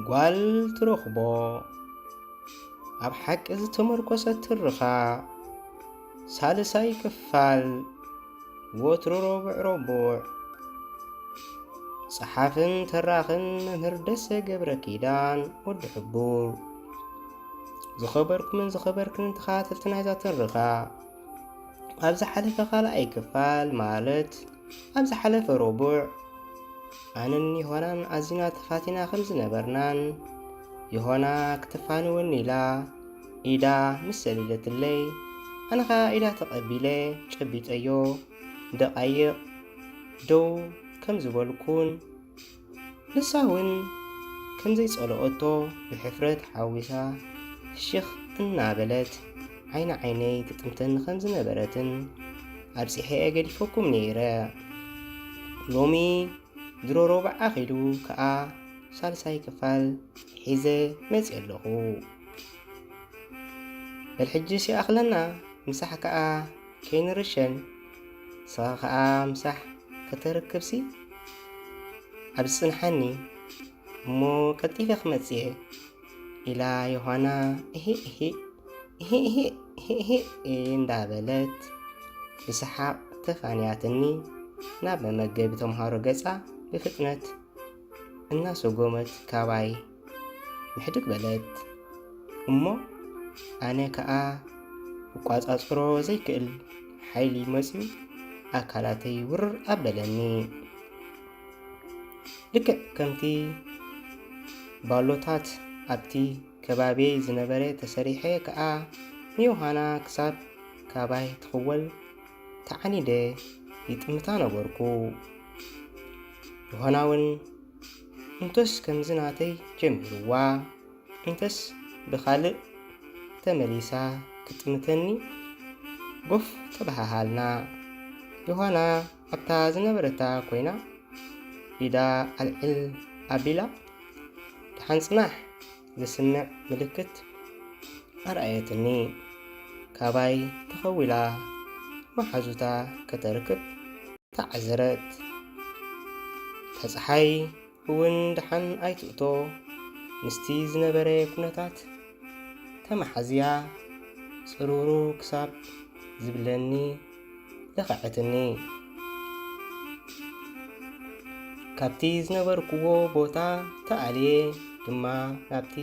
ጓል ትረኽቦ ኣብ ሓቂ ዝተመርኮሰት ትርኻ ሳልሳይ ክፋል ወትሮ ረቡዕ ጸሓፍን ተራኽን መምህር ደሰ ገብረ ኪዳን ወዲ ሕቡር ዝኸበርክምን ተኸታተልቲ ናይዛ ትርኻ ኣብ ዝሓለፈ ካልኣይ ክፋል ማለት ኣብ ዝሓለፈ ረቡዕ ኣነን ዮሃናን ኣዚና ተፋቲና ከም ዝነበርናን ዮሃና ክትፋንወኒ ኢላ ኢዳ ምስ ሰሊለትለይ ኣነ ኸ ኢዳ ተቐቢለ ጨቢጠዮ ደቓይቕ ደው ከም ዝበልኩን ንሳ እውን ከምዘይጸልኦቶ ብሕፍረት ሓዊሳ ፍሽኽ እናበለት ዓይነ ዓይነይ ትጥምተኒ ከም ዝነበረትን ኣብፂሐ ገዲፈኩም ነይረ። ሎሚ ድሮ ረቡዕ ኣኺሉ ከዓ ሳልሳይ ክፋል ሒዘ መፅእ ኣለኹ። በልሕጂ ሲኣኽለና ምሳሕ ከዓ ከይንርሸን ስኻ ከዓ ምሳሕ ከተረክብሲ ኣብ ዝፅንሐኒ እሞ ቀልጢፈ ክመፅየ ኢላ ዮሃና እንዳበለት ብሰሓቕ ተፋንያትኒ ናብ መመገቢ ተምሃሮ ገጻ ብፍጥነት እናሰጎመት ካባይ ምሕድግ በለት እሞ ኣነ ከዓ ብቋጻጽሮ ዘይክእል ሓይሊ መፅዩ ኣካላተይ ውርር ኣበለኒ ልክዕ ከምቲ ባሎታት ኣብቲ ከባቢይ ዝነበረ ተሰሪሐ ከዓ ንዮሃና ክሳብ ካባይ ትኽወል ተዓኒደ ይጥምታ ነበርኩ። ዮሃና እውን እንተስ ከምዝናተይ ጀሚርዋ እንተስ ብኻልእ ተመሊሳ ክትጥምተኒ ጎፍ ተባሃሃልና። ዮሃና ኣብታ ዝነበረታ ኮይና ኢዳ ኣልዕል ኣቢላ ድሓን ጽናሕ ዝስምዕ ምልክት ኣርኣየትኒ ካባይ ተኸዊላ መሓዙታ ከተርክብ ተዓዘረት። ተፀሓይ እውን ድሓን ኣይትእቶ ምስቲ ዝነበረ ኩነታት ተመሓዝያ ጽሩሩ ክሳብ ዝብለኒ ለኸዐትኒ። ካብቲ ዝነበርክዎ ቦታ ተኣልየ ድማ ናብቲ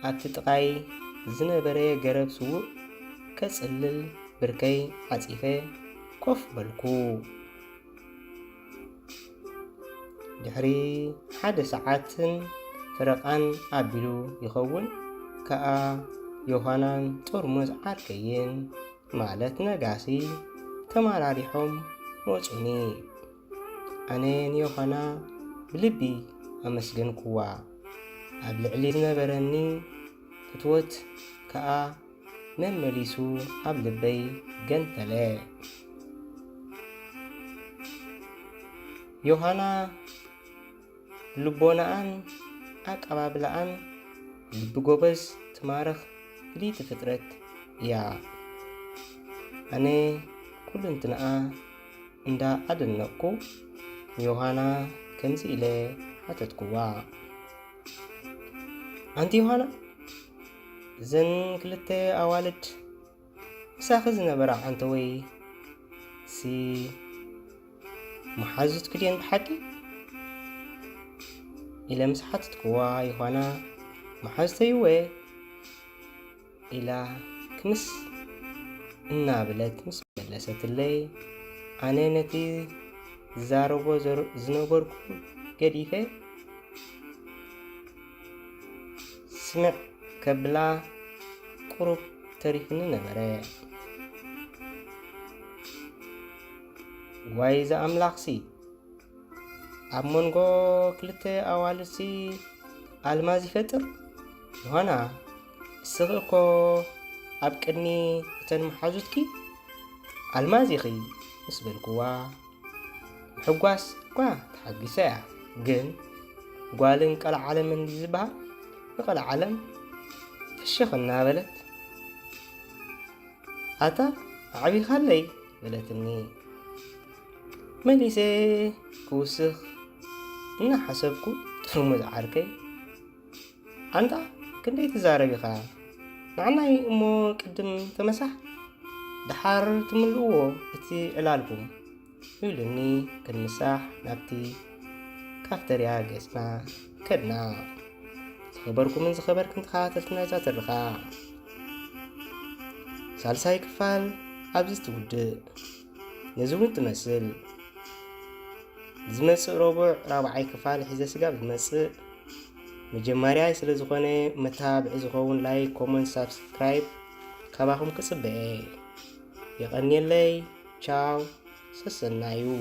ኣብቲ ጥቓይ ዝነበረ ገረብ ስውእ ከጽልል ብርከይ ዓጺፈ ኮፍ በልኩ። ድሕሪ 1 ሰዓትን ፍረቓን ኣቢሉ ይኸውን ከዓ ዮሃናን ጥርሙዝ ዓርከይን ማለት ነጋሲ ተመራሪሖም ወፁኒ። ኣነ ንዮሃና ብልቢ ኣመስገንኩዋ። ኣብ ልዕሊ ዝነበረኒ ክትወት ከዓ መመሊሱ ኣብ ልበይ ገንተለ። ዮሃና ልቦናኣን ኣቀባብላኣን ልቢ ጎበዝ ትማርኽ ፍሊቲ ፍጥረት እያ። ኣነ ኩልንትንኣ እንዳ ኣደነቕኩ ዮሃና ከምዚ ኢለ ሓተትኩዋ። ኣንቲ ዮሃና እዘን ክልተ ኣዋልድ ምሳኺ ዝነበራ ዓንተ ወይ ሲ መሓዙት ክድየን ብሓቂ ኢለ ምስ ሓተትኩዋ ዮሃና መሓዝተይወ ኢላ ክምስ እናብለት ምስ መለሰትለይ ኣነ ነቲ ዝዛረቦ ዝነበርኩ ገዲፈ ስምዕ ከብላ ቁሩብ ተሪፍኒ ነበረ። ዋይ ዘኣምላኽሲ ኣብ መንጎ ክልተ ኣዋልድሲ ኣልማዝ ይፈጥር ዮሃና እስኺ እኮ ኣብ ቅድሚ እተን መሓዙትኪ ኣልማዝ ኢኺ ምስ በልክዋ ሕጓስ እኳ ተሓጊሰ እያ ግን ጓልን ቀልዓ ዓለምን ዝበሃል ንቐልዓ ዓለም ፍሽኽ እናበለት ኣታ ኣዕቢኻለይ በለትኒ። መሊሰ ክውስኽ እናሓሰብኩ ጥርሙዝ ዓርከይ أنت كنت تزارقها نعناي أمو قدم تمسح دحار تملؤو اتي الالبوم يولني كنمسح نابتي كافتريا قسنا كدنا خبركم من زخبر كنت خاتلتنا تاترخا سالساي كفال أبزز تودق نزون تمثل زمسق ربع رابعي كفال حزة سقاب زمسق مجماريا يسل زخوني متابع زخون لايك كومنت سابسكرايب كاباهم كسبه يغني لي تشاو سسنايو